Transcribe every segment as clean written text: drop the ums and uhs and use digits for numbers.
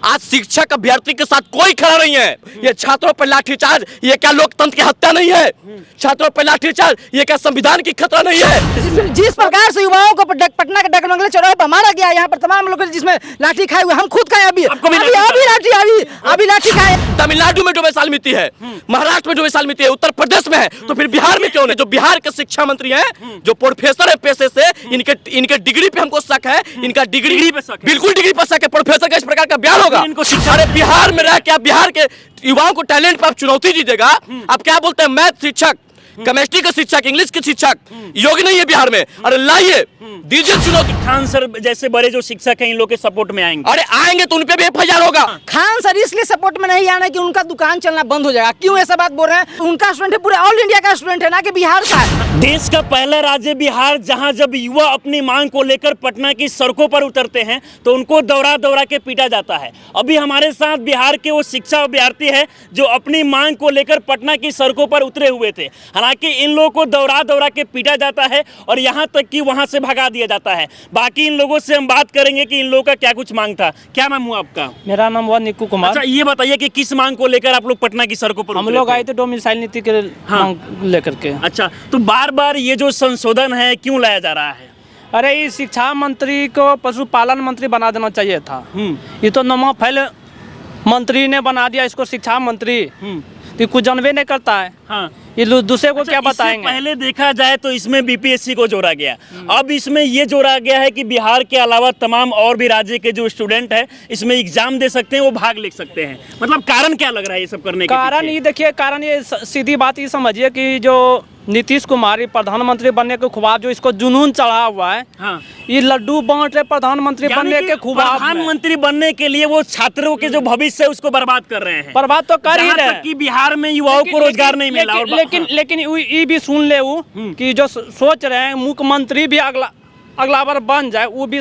आज शिक्षक अभ्यर्थी के साथ कोई खड़ा नहीं है। ये छात्रों पर लाठीचार्ज, ये क्या लोकतंत्र की हत्या नहीं है? छात्रों पर लाठीचार्ज, ये क्या संविधान की खतरा नहीं है? जिस प्रकार से युवाओं को पटना के डगमगले चौराहे पर मारा गया, यहाँ पर तमाम लोग जिसमें लाठी खाए हुए, हम खुद खाए अभी लाठी खाए। तमिलनाडु में जो वैशालमिति है, महाराष्ट्र में जो वैशालमिति है, उत्तर प्रदेश में है, तो फिर बिहार में क्यों नहीं? जो बिहार के शिक्षा मंत्री हैं, जो प्रोफेसर है पेशे से, इनके डिग्री पे हमको शक है। इनका डिग्री पे शक है, बिल्कुल डिग्री पे शक है। प्रोफेसर का इस प्रकार का बयान होगा? अरे बिहार में रह के आप बिहार के युवाओं को टैलेंट पर आप चुनौती दीजिएगा। आप क्या बोलते हैं, मैथ शिक्षक, केमिस्ट्री का शिक्षक, इंग्लिश के शिक्षक योग्य नहीं है बिहार में? अरे लाइए, दीजिए चुनौती। खान सर जैसे बड़े जो शिक्षक हैं इन लोग के सपोर्ट में आएंगे। अरे आएंगे तो उनपे भी एफआईआर होगा। खान सर इसलिए सपोर्ट में नहीं आना कि उनका दुकान चलना बंद हो जाएगा। क्यों ऐसा बात बोल रहे हैं? उनका स्टूडेंट है, पूरे ऑल इंडिया का स्टूडेंट है, ना कि बिहार का। देश का पहला राज्य बिहार, जहां जब युवा अपनी मांग को लेकर पटना की सड़कों पर उतरते हैं तो उनको दौड़ा दौड़ा के पीटा जाता है। अभी हमारे साथ बिहार के वो शिक्षा अभ्यर्थी है जो अपनी मांग को लेकर पटना की सड़कों पर उतरे हुए थे। हालांकि इन लोगों को दौड़ा दौड़ा के पीटा जाता है और यहाँ तक कि वहाँ से भगा दिया जाता है। बाकी इन लोगों से हम बात करेंगे कि इन लोगों का क्या कुछ मांग था। क्या नाम हुआ आपका? मेरा नाम हुआ निक्कू कुमार। अच्छा, ये बताइए कि किस मांग को लेकर आप लोग पटना की सड़कों पर हम लोग आए थे डोमिसाइल नीति के मांग लेकर के। अच्छा, तो बार बार ये जो संशोधन है क्यों लाया जा रहा है? अरे इस शिक्षा मंत्री को पशुपालन मंत्री बना देना चाहिए था। ये तो नमो फैल मंत्री ने बना दिया इसको शिक्षा मंत्री। तो कुछ जानवे नहीं करता है। हाँ, ये दूसरे को क्या बताएंगे? पहले देखा जाए तो इसमें बीपीएससी को जोड़ा गया, अब इसमें ये जोड़ा गया है कि बिहार के अलावा तमाम और भी राज्य के जो स्टूडेंट हैं इसमें एग्जाम दे सकते हैं, वो भाग ले सकते हैं। मतलब कारण क्या लग रहा है ये सब करने के पीछे? कारण ये देखिए, कारण ये सीधी बात ये समझिए कि जो नीतीश कुमार प्रधानमंत्री बनने के ख्वाब जो इसको जुनून चढ़ा हुआ है। हाँ। ये लड्डू बांट रहे प्रधानमंत्री बनने के ख्वाब। प्रधानमंत्री बनने के लिए वो छात्रों के जो भविष्य है उसको बर्बाद कर रहे हैं। बर्बाद तो कर ही रहे हैं कि बिहार में युवाओं को रोजगार नहीं मिला। लेकिन ये भी सुन ले कि जो सोच रहे हैं मुख्यमंत्री भी अगला बार बन जाए, वो भी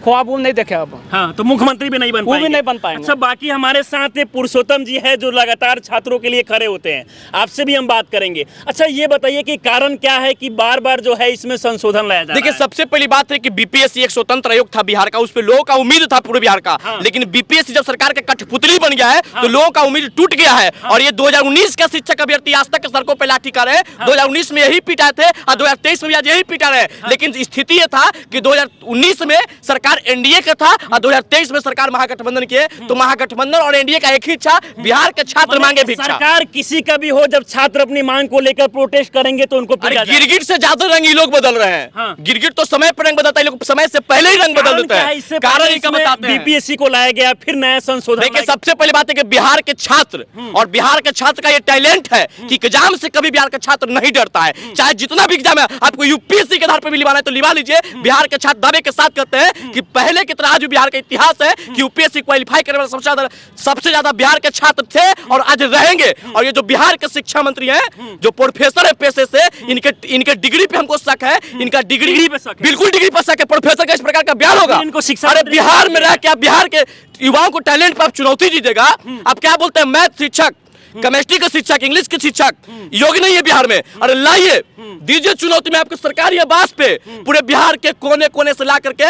ख्वाब वो नहीं देखे अब। हाँ, तो मुख्यमंत्री भी नहीं बन पाएंगे। वो भी नहीं बन पाएंगे। अच्छा, बाकी हमारे साथ ये पुरुषोत्तम जी है जो लगातार छात्रों के लिए खड़े होते हैं, आपसे भी हम बात करेंगे। अच्छा, ये बताइए कि कारण क्या है कि बार बार जो है इसमें संशोधन लाया जा रहा है? देखिए, सबसे पहली बात है कि बीपीएससी एक स्वतंत्र आयोग था बिहार का, उस पर लोगों का उम्मीद था पूरे बिहार का। लेकिन बीपीएससी जब सरकार के कठपुतली बन गया है तो लोगों का उम्मीद टूट गया है। और ये 2019 का शिक्षक अभ्यर्थी आज तक सड़कों पर लाठी का रहे। 2019 में यही पीटा थे और 2023 में भी आज यही पीटा रहे। लेकिन स्थिति ये था कि 2019 में सरकार एनडीए का था और 2023 में सरकार महागठबंधन की है। तो महागठबंधन और एनडीए का एक ही इच्छा, बिहार के छात्र मांगे भिक्षा। सरकार किसी का भी हो, जब छात्र अपनी मांग को लेकर प्रोटेस्ट करेंगे तो उनको गिरगिट से ज्यादा रंग ये लोग बदल रहे हैं। गिरगिट तो समय पर रंग बदलता है, लोग समय से पहले ही रंग बदल देते हैं। कारण ही क्या बताते हैं? बीपीएससी को लाया गया, फिर नया संशोधन। देखिए, सबसे पहली बात है कि बिहार के छात्र और बिहार के छात्र का ये टैलेंट है कि एग्जाम से कभी बिहार का छात्र नहीं डरता है। चाहे जितना भी एग्जाम है, आपको यूपीएससी के आधार पर भी लिवाना है तो लिवा लीजिए। बिहार के छात्र दावे के साथ कहते हैं कि पहले की तरह आज बिहार का इतिहास है कि यूपीएससी क्वालिफाई करने वाले सबसे ज्यादा बिहार के छात्र थे और आज रहेंगे। और ये जो बिहार के शिक्षा मंत्री हैं, जो प्रोफेसर है पेशे से, इनके डिग्री पे हमको शक है। इनका डिग्री पे शक है, बिल्कुल डिग्री पे शक है। प्रोफेसर का इस प्रकार का बयान होगा? अरे बिहार में रह के आप बिहार के युवाओं को टैलेंट पर आप चुनौती दीजिएगा। आप क्या बोलते हैं, मैथ शिक्षक, केमिस्ट्री का शिक्षक, इंग्लिश के शिक्षक योग्य नहीं है बिहार में? अरे लाइए, दीजिए चुनौती। में आपके सरकारी आवास पे पूरे बिहार के कोने कोने से ला करके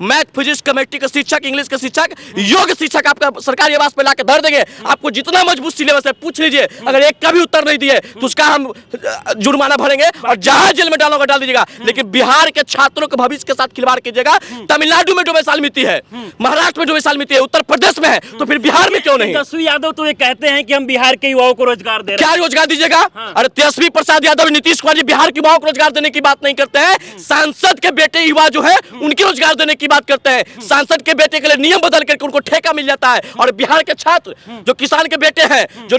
मैथ, फिजिक्स, केमिस्ट्री का शिक्षक, इंग्लिश का शिक्षक, योग्य शिक्षक आपका सरकारी आवास पे लाकर धर देंगे। आपको जितना मजबूत सिलेबस है पूछ लीजिए, अगर एक का भी उत्तर नहीं दिए तो उसका हम जुर्माना भरेंगे और जहां जेल में डालोगे डाल दीजिएगा। लेकिन बिहार के छात्रों के भविष्य के साथ खिलवाड़ कीजिएगा। तमिलनाडु में जो वैशालमिति है, महाराष्ट्र में जो वैशालमिति है, उत्तर प्रदेश में है, तो फिर बिहार में क्यों नहीं? तेजस्वी यादव तो ये कहते हैं कि हम बिहार के युवाओं को रोजगार दे रहे हैं। क्या रोजगार दीजिएगा? अरे तेजस्वी प्रसाद यादव, नीतीश कुमार जी बिहार के युवाओं को रोजगार देने की बात नहीं करते हैं। सांसद के बेटे युवा जो है उनके रोजगार देने की बात करते हैं। सांसद के बेटे के लिए नियम बदल करके उनको ठेका मिल जाता है। और बिहार के छात्र जो किसान के बेटे हैं, जो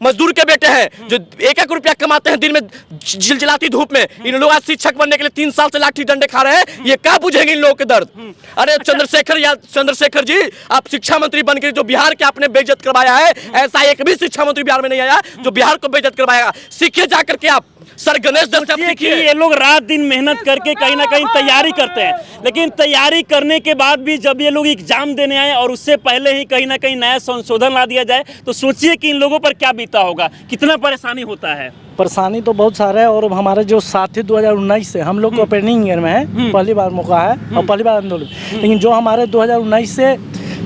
मजदूर के बेटे हैं, जो 1-1 रुपया कमाते हैं दिन में जिलजिलाती धूप में, इन लोग आज शिक्षक बनने के लिए 3 साल से लाठी डंडे खा रहे हैं। ये क्या बुझेंगे इन लोगों के दर्द? अरे चंद्रशेखर जी, आप शिक्षा मंत्री बनकर जो बिहार के आपने बेइज्जत करवाया है, ऐसा एक भी शिक्षा मंत्री बिहार में नहीं आया जो बिहार को बेइज्जत करवाएगा। सीखिए जाकर के आप सर गणेश दत्त से सीखिए। ये लोग रात दिन मेहनत करके कहीं ना कहीं तैयारी करते हैं, लेकिन तैयारी करने के बाद भी जब ये लोग एग्जाम देने आए और उससे पहले ही कहीं ना कहीं नया संशोधन ला दिया जाए तो सोचिए कि इन लोगों पर क्या बीता होगा, कितना परेशानी होता है। परेशानी तो बहुत सारा है। और हमारे जो साथी 2019 से हम लोग को ओपनिंग ईयर में है, पहली बार मौका है और पहली बार आंदोलन। लेकिन जो हमारे 2019 से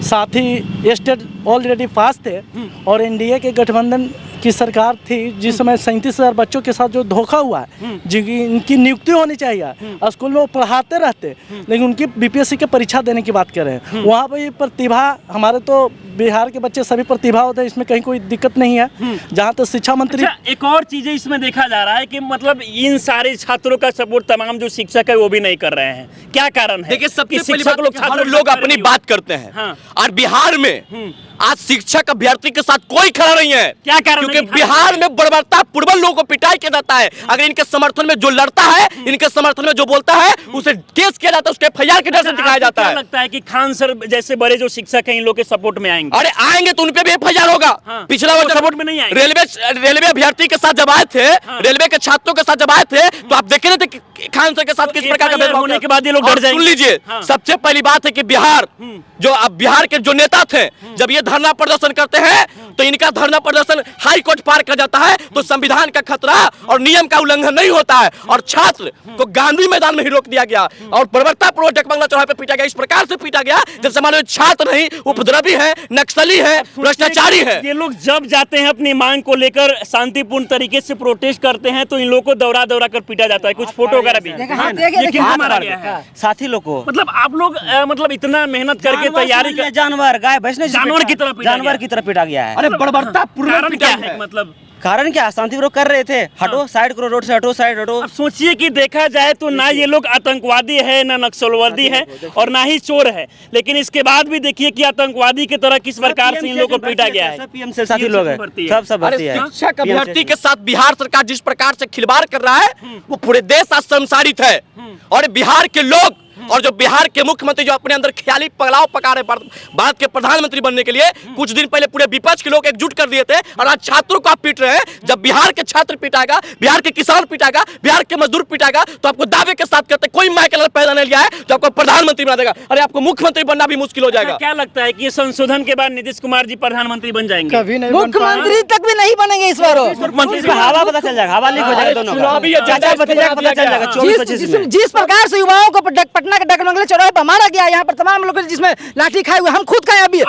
साथ ही स्टेट ऑलरेडी पास थे और एनडीए के गठबंधन की सरकार थी जिस समय 37,000 बच्चों के साथ जो धोखा हुआ है, जिनकी इनकी नियुक्ति होनी चाहिए। स्कूल में वो पढ़ाते रहते, लेकिन उनकी बीपीएससी की परीक्षा देने की बात कर रहे हैं। वहाँ पर प्रतिभा, हमारे तो बिहार के बच्चे सभी प्रतिभा होते हैं, इसमें कहीं कोई दिक्कत नहीं है। जहाँ तक शिक्षा मंत्री, अच्छा, एक और चीजें इसमें देखा जा रहा है कि मतलब इन सारे छात्रों का सपोर्ट तमाम जो शिक्षक है वो भी नहीं कर रहे हैं। क्या कारण है? देखिए, सबसे कि पहली शिक्षक बात लोग हर लोग अपनी बात करते हैं। हाँ। और बिहार में आज शिक्षक अभ्यर्थी के साथ कोई खड़ा नहीं है। क्या कारण? क्योंकि बिहार में बर्बरता पूर्वक लोगों को पिटाई किया जाता है। अगर इनके समर्थन में जो लड़ता है, इनके समर्थन में जो बोलता है, उसे केस किया जाता है, उसके एफआईआर के डर से दिखाया जाता है। लगता है कि खान सर जैसे बड़े जो शिक्षक हैं इन लोग के सपोर्ट में आएंगे? अरे आएंगे तो उनपे भी एफआईआर होगा। पिछला वर्ष सपोर्ट में नहीं आएंगे। रेलवे अभ्यर्थी के साथ जब आए थे, रेलवे के छात्रों के साथ जब आए थे, तो आप देखे थे खान सर के साथ किस प्रकार का भेदभाव होने के बाद ये लोग डर जाएंगे। सुन लीजिए, सबसे पहली बात है कि बिहार जो अब बिहार के जो नेता थे, जब ये धरना प्रदर्शन करते हैं तो इनका धरना प्रदर्शन हाई कोर्ट पार कर जाता है, तो संविधान का खतरा और नियम का उल्लंघन नहीं होता है। और छात्र को गांधी मैदान में ही रोक दिया गया और बर्बरतापूर्वक डकबंगला चौराहे पे पीटा गया। इस प्रकार से पीटा गया जैसे मान लो छात्र नहीं, उपद्रवी है, नक्सली है, भ्रष्टाचारी है। ये लोग जब जाते हैं अपनी मांग को लेकर शांतिपूर्ण तरीके से प्रोटेस्ट करते हैं तो इन लोगों को दौरा दौरा कर पीटा जाता है। कुछ फोटो वगैरह भी ये क्यों मारा गया है? साथी लोग को, मतलब आप लोग मतलब इतना मेहनत करके तैयारी कर, जानवर गाय भैंस नहीं, जानवर की तरह पीटा जानवर की तरह पीटा गया है। अरे बर्बरता कारण क्या है? मतलब कारण क्या? शांति विरोध कर रहे थे, हटो साइड करो, रोड से हटो, साइड हटो। अब सोचिए कि देखा जाए तो ना ये लोग आतंकवादी है, ना नक्सलवादी है और ना ही चोर है, लेकिन इसके बाद भी देखिए कि आतंकवादी की तरह किस प्रकार से इन लोगों को पीटा गया है। पीएम से साथी लोग हैं, सब भर्ती है। शिक्षक अभ्यर्थी के साथ बिहार सरकार जिस प्रकार से खिलवाड़ कर रहा है, वो पूरे देश आज संसारित है। और बिहार के लोग और जो बिहार के मुख्यमंत्री जो अपने अंदर ख्याली पगलाव पका रहे भारत के प्रधानमंत्री बनने के लिए, कुछ दिन पहले पूरे विपक्ष के लोग एकजुट कर दिए थे और आज छात्रों को आप पीट रहे हैं। जब बिहार के छात्र पिटाएगा, बिहार के किसान पिटाएगा, बिहार के मजदूर पिटाएगा, तो आपको दावे के साथ करते कोई माइकल पैदा नहीं लिया है जो आपको प्रधानमंत्री बना देगा। अरे आपको मुख्यमंत्री बनना भी मुश्किल हो जाएगा। क्या लगता है कि ये संशोधन के बाद नीतीश कुमार जी प्रधानमंत्री बन जाएंगे? कभी नहीं, मुख्यमंत्री तक भी नहीं बनेंगे इस बार। हवा पता चल जाएगा, हवा लीक हो जाएगा दोनों का, चाचा भतीजा का पता चल जाएगा 24-25 में। जिस प्रकार से युवाओं को पटना के डगमगले चौराहे पर मारा गया, यहाँ पर तमाम लोग जिसमें लाठी खाए हुए, हम खुद खाए अभी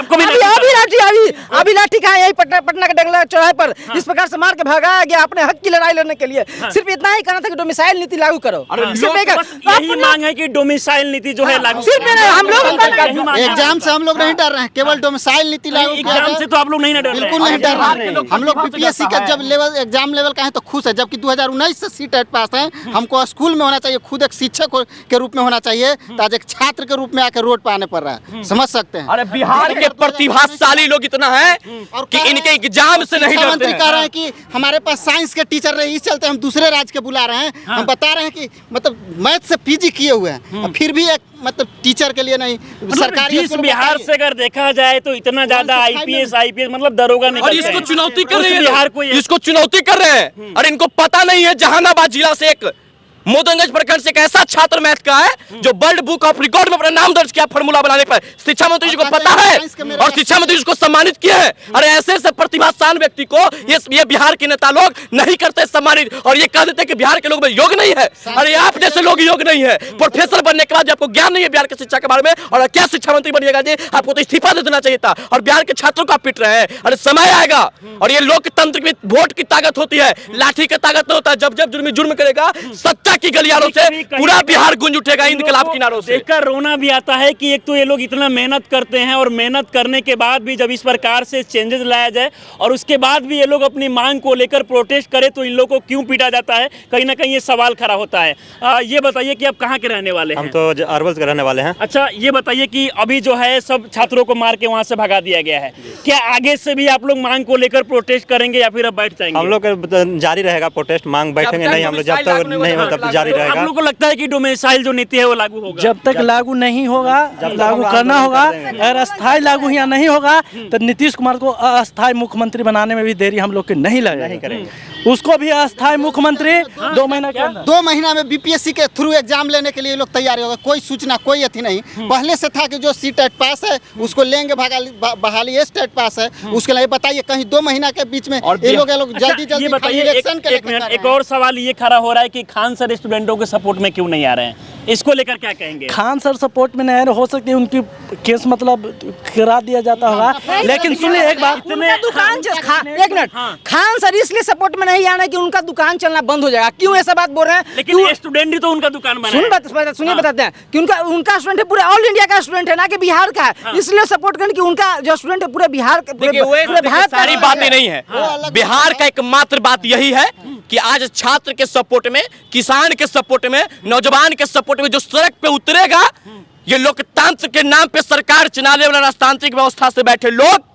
लाठी खाए यही पटना के डगमगले चौराहे पर। इस प्रकार से मार के भगाया गया अपने हक की लड़ाई लड़ने के लिए। सिर्फ इतना ही कहना था कि डोमिसाइल नीति लागू करो। यही मांग है कि डोमिसाइल नीति जो है लागू। सिर्फ हम लोग एग्जाम से हम लोग नहीं डर रहे हैं, केवल डोमिसाइल नीति लागू। एग्जाम से तो आप लोग नहीं डर रहे हैं? बिल्कुल नहीं डर रहे हैं। हम लोग बीपीएससी का जब लेवल एग्जाम लेवल का है तो खुश है, जबकि 2019 से सीट पास है। हमको स्कूल में होना चाहिए, खुद एक शिक्षक के रूप में होना चाहिए, आज एक छात्र के रूप में आकर रोड पे आने पड़ रहा है। समझ सकते हैं। अरे बिहार के प्रतिभाशाली लोग इतना है कि इनके एग्जाम से नहीं डरते मंत्री हैं। कह रहे हैं कि हमारे पास साइंस के टीचर रहे, इस चलते हम दूसरे राज्य के बुला रहे हैं। हम बता रहे हैं कि मतलब मैथ से पीजी किए हुए हैं, फिर भी एक मतलब टीचर के लिए नहीं सरकारी। जिस बिहार से अगर देखा जाए तो इतना ज्यादा आईपीएस मतलब दरोगा नहीं। और इसको चुनौती कर रहे हैं बिहार को, इसको चुनौती कर रहे हैं। और इनको पता नहीं है जहानाबाद जिला से एक मोदनगंज प्रखंड से एक ऐसा छात्र मैथ का है जो वर्ल्ड बुक ऑफ रिकॉर्ड में अपना नाम दर्ज किया फार्मूला बनाने पर। शिक्षा मंत्री जी को पता है और शिक्षा मंत्री जी को सम्मानित किया है। अरे ऐसे ऐसे प्रतिभाशाली व्यक्ति को ये बिहार के नेता लोग नहीं करते सम्मानित, और ये कह देते कि बिहार के लोग में योग नहीं है। अरे आप जैसे लोग योग नहीं है। प्रोफेसर बनने के बाद आपको ज्ञान नहीं है बिहार की शिक्षा के बारे में, और क्या शिक्षा मंत्री बनिएगा जी? आपको तो इस्तीफा दे देना चाहिए था। और बिहार के छात्रों को आप पीट रहे हैं। अरे समय आएगा, और ये लोकतंत्र की वोट की ताकत होती है, लाठी की ताकत नहीं होता। जब जब जुर्म करेगा सत्ता की गलियारों से पूरा बिहार गूंज उठेगा इनकलाब की नारों से। देखकर रोना भी आता है कि एक तो ये लोग इतना मेहनत करते हैं और मेहनत करने के बाद भी जब इस प्रकार से चेंजेस लाया जाए और उसके बाद भी ये लोग अपनी मांग को लेकर प्रोटेस्ट करें तो इन लोगों को क्यों पीटा जाता है? कहीं ना कहीं ये सवाल खड़ा होता है। ये बताइए कि आप कहाँ के रहने वाले हैं? हम तो अरवल के रहने वाले हैं। अच्छा, ये बताइए कि अभी जो है सब छात्रों को मार के वहाँ से भगा दिया गया है, क्या आगे से भी आप लोग मांग को लेकर प्रोटेस्ट करेंगे या फिर अब बैठ जाएंगे? हम लोग जारी रहेगा प्रोटेस्ट, मांग बैठेंगे नहीं हम लोग, जब तक नहीं होता तब जारी रहेगा। आप लोग को लगता है कि डोमिसाइल जो नीति है वो लागू होगा? जब तक लागू नहीं होगा, लागू करना होगा। अगर अस्थायी लागू यहाँ नहीं होगा तो नीतीश कुमार को अस्थायी मुख्यमंत्री बनाने में भी देरी हम लोग के नहीं लगेगी। उसको भी अस्थायी मुख्यमंत्री 2 महीना के अंदर 2 महीना में बीपीएससी के थ्रू एग्जाम लेने के लिए लोग तैयार हो गए। कोई सूचना कोई अथी नहीं, पहले से था कि जो सीटेट पास है उसको लेंगे, बहाली स्टेट पास है उसके लिए। बताइए कहीं 2 महीना के बीच में ये लोग जल्दी ये बताइए, एक मिनट, एक और सवाल ये खड़ा हो रहा है कि खान सर स्टूडेंटों के सपोर्ट में क्यों नहीं आ रहे हैं, इसको लेकर क्या कहेंगे? खान सर सपोर्ट में नहीं हो सकती, उनकी केस मतलब करा दिया जाता होगा। लेकिन सुनिए एक बात, उनका दुकान एक मिनट, खान सर इसलिए सपोर्ट में नहीं आना कि उनका दुकान चलना बंद हो जाएगा। क्यों ऐसा बात बोल रहे हैं? लेकिन स्टूडेंट ही तो उनका दुकान बना है। सुनिए बताते हैं कि उनका स्टूडेंट है, पूरे ऑल इंडिया का स्टूडेंट है, ना कि बिहार का है। इसलिए सपोर्ट करें कि उनका जो स्टूडेंट है पूरे बिहार का, सारी बातें नहीं है। बिहार का एकमात्र बात यही है कि आज छात्र के सपोर्ट में, किसान के सपोर्ट में, नौजवान के सपोर्ट में जो सड़क पे उतरेगा, ये लोकतंत्र के नाम पे सरकार चलाने वाला राजतांत्रिक व्यवस्था से बैठे लोग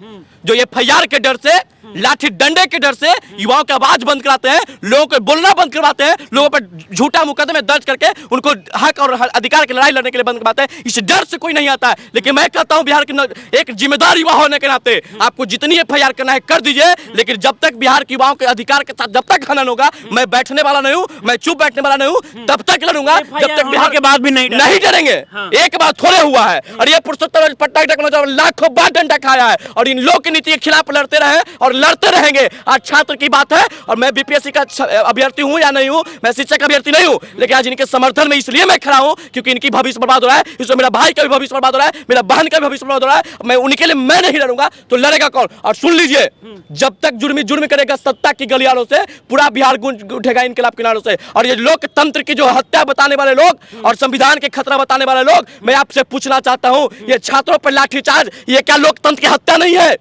जो एफआईआर के डर से, लाठी डंडे के डर से युवाओं की आवाज बंद कराते हैं, लोगों को बोलना बंद करवाते हैं, लोगों पर झूठा मुकदमे दर्ज करके उनको हक और अधिकार की लड़ाई लड़ने के लिए बंद करवाते हैं। इस डर से कोई नहीं आता है। लेकिन मैं कहता हूं बिहार के एक जिम्मेदार युवा होने के नाते आपको जितनी एफआईआर करना है कर दीजिए, लेकिन जब तक बिहार के युवाओं के अधिकार के साथ जब तक हनन होगा, मैं बैठने वाला नहीं हूं, मैं चुप बैठने वाला नहीं हूं, तब तक लड़ूंगा जब तक बिहार के बाद भी नहीं डरेंगे। एक बार थोड़े हुआ है, और ये पुरुषोत्तम पटना लाखों बार डंडा खाया है और इन लोग की नीति के खिलाफ लड़ते रहे और लड़ते रहेंगे। आज छात्र की बात है और मैं बीपीएससी का अभ्यर्थी हूं या नहीं हूं, मैं शिक्षक अभ्यर्थी नहीं हूं, लेकिन आज इनके समर्थन में इसलिए मैं खड़ा हूं क्योंकि इनकी भविष्य बर्बाद हो रहा है, इसमें मेरा भाई का भी भविष्य बर्बाद हो रहा है, मेरा बहन का भी भविष्य बर्बाद हो रहा है। मैं उनके लिए मैं नहीं लड़ूंगा तो लड़ेगा कौन? और सुन लीजिए, जब तक जुर्म करेगा सत्ता की गलियारों से, पूरा बिहार गूंज उठेगा इनकलाब किनारों से। और ये लोकतंत्र की जो हत्या बताने वाले लोग और संविधान के खतरा बताने वाले लोग, मैं आपसे पूछना चाहता हूं, ये छात्रों पर लाठीचार्ज ये क्या लोकतंत्र की हत्या नहीं है?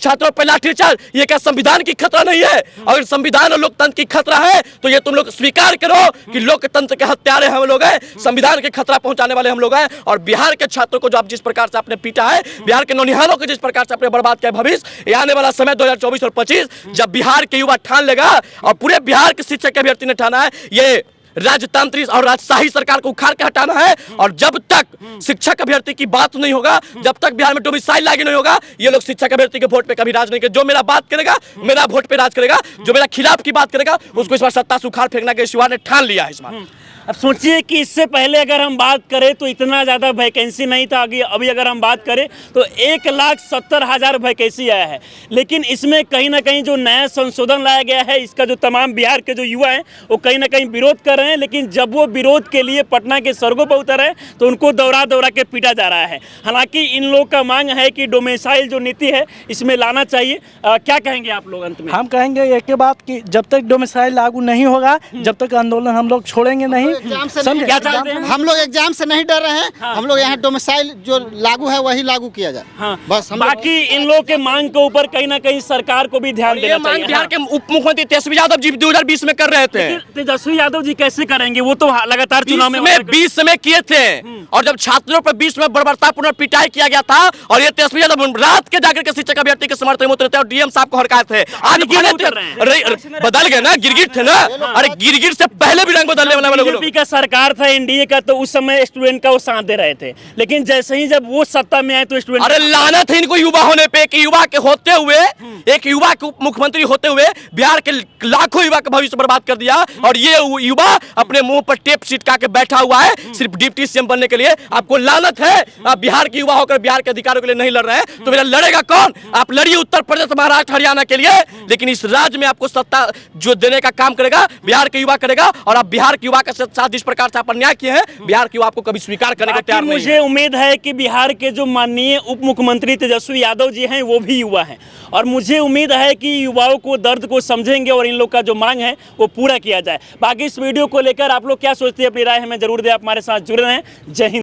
छात्रों पर लाठीचार्ज ये क्या संविधान की खतरा नहीं है? अगर संविधान और लोकतंत्र की खतरा है तो ये तुम लोग स्वीकार करो कि लोकतंत्र के हत्यारे हम लोग हैं, संविधान के खतरा पहुंचाने वाले हम लोग हैं। और बिहार के छात्रों को जो आप जिस प्रकार से आपने पीटा है, बिहार के नौनिहालों को जिस प्रकार से आपने बर्बाद किया भविष्य, ये आने वाला समय 2024 और 25 जब बिहार के युवा ठान लेगा और पूरे बिहार के शिक्षक अभ्यर्थी ने ठाना है, ये राजतांत्रिक और राजशाही सरकार को उखाड़ के हटाना है। और जब तक शिक्षक अभ्यर्थी की बात नहीं होगा, जब तक बिहार में डोमिसाइल लागू नहीं होगा, ये लोग शिक्षक अभ्यर्थी के वोट पे कभी राज नहीं करेंगे। जो मेरा बात करेगा मेरा वोट पे राज करेगा, जो मेरा खिलाफ की बात करेगा उसको इस बार सत्ता से उखाड़ फेंकना के युवा ने ठान लिया है इस बार। अब सोचिए कि इससे पहले अगर हम बात करें तो इतना ज़्यादा वैकेंसी नहीं था, अभी अगर हम बात करें तो 1,70,000 वैकेंसी आया है। लेकिन इसमें कहीं ना कहीं जो नया संशोधन लाया गया है, इसका जो तमाम बिहार के जो युवा हैं वो कहीं ना कहीं विरोध कर रहे हैं। लेकिन जब वो विरोध के लिए पटना के सड़कों पर उतर हैं तो उनको दौड़ा दौड़ा के पीटा जा रहा है। हालांकि इन लोग का मांग है कि डोमिसाइल जो नीति है इसमें लाना चाहिए। क्या कहेंगे आप लोग अंत में? हम कहेंगे एक ही बात कि जब तक डोमिसाइल लागू नहीं होगा, जब तक आंदोलन हम लोग छोड़ेंगे नहीं। एग्जाम से नहीं, हम लोग एग्जाम से नहीं डर रहे हैं। हम लोग यहाँ डोमिसाइल जो लागू है वही लागू किया जाए। बस बाकी इन लोग के मांग के ऊपर कहीं ना कहीं सरकार को भी ध्यान देना चाहिए। बिहार के उप मुख्यमंत्री तेजस्वी यादव जी 2020 में कर रहे थे। तेजस्वी यादव जी कैसे करेंगे? वो तो लगातार चुनाव में 20 में किए थे, और जब छात्रों पर 20 में बर्बरतापूर्ण पिटाई किया गया था और ये तेजस्वी यादव रात के जाकर के शिक्षक अभ्यर्थी के समर्थन में उतरे थे और डीएम साहब को हड़काए थे। आज बदल गए ना, गिरगिट थे ना। अरे गिरगिट से पहले भी रंग बदलने वाले लोग का सरकार था एनडीए का, तो उस समय स्टूडेंट का वो साथ दे रहे थे। लेकिन जैसे ही जब वो सत्ता में आए तो स्टूडेंट, अरे लानत है इनको युवा होने पे कि युवा के होते हुए, एक युवा के उप मुख्यमंत्री होते हुए बिहार के लाखों युवा का भविष्य बर्बाद कर दिया। और ये युवा अपने मुंह पर टेप सिटका के बैठा हुआ है सिर्फ डिप्टी सीएम बनने के लिए। आपको लानत है, आप बिहार के युवा होकर बिहार के अधिकारों के लिए नहीं लड़ रहे हैं तो मेरा लड़ेगा कौन? आप लड़िए उत्तर प्रदेश, महाराष्ट्र, हरियाणा के लिए, लेकिन इस राज्य में आपको सत्ता जो देने का काम करेगा बिहार के युवा करेगा। और आप बिहार के युवा के साथ जिस प्रकार से आप अन्याय किए हैं, बिहार के युवा आपको कभी स्वीकार करने का तैयार नहीं है। मुझे उम्मीद है कि बिहार के जो माननीय उप मुख्यमंत्री तेजस्वी यादव जी हैं वो भी युवा हैं, और मुझे उम्मीद है कि युवाओं को दर्द को समझेंगे और इन लोग का जो मांग है वो पूरा किया जाए। बाकी इस वीडियो को लेकर आप लोग क्या सोचते हैं, अपनी राय हमें जरूर दें। आप हमारे साथ जुड़े रहें। जय हिंद।